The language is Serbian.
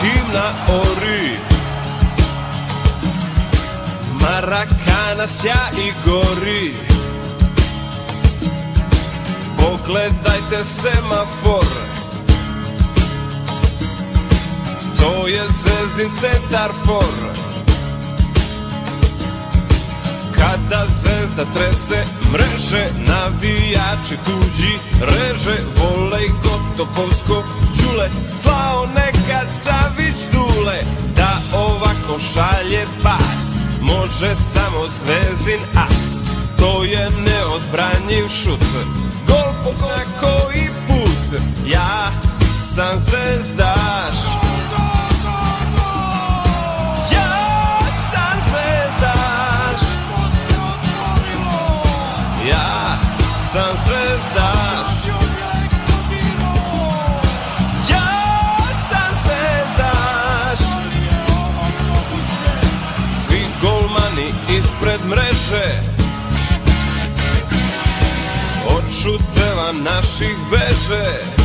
himna ori, Marakana sja i gori. Pogledajte semafor, to je Zvezdin centar for. Kada Zvezda trese mreže, navijači tuđi reže. Volej Kotopovsko Đule, slao nekad Savić Dule. Da ovako šalje pas, može samo Zvezdin as. To je neodbranjiv šut, gol po koji put. Ja sam zvezdaš, ja sam zvezdaš, ja sam zvezdaš, ja sam zvezdaš. Svi golmani ispred mreže, od šuteva naših beže.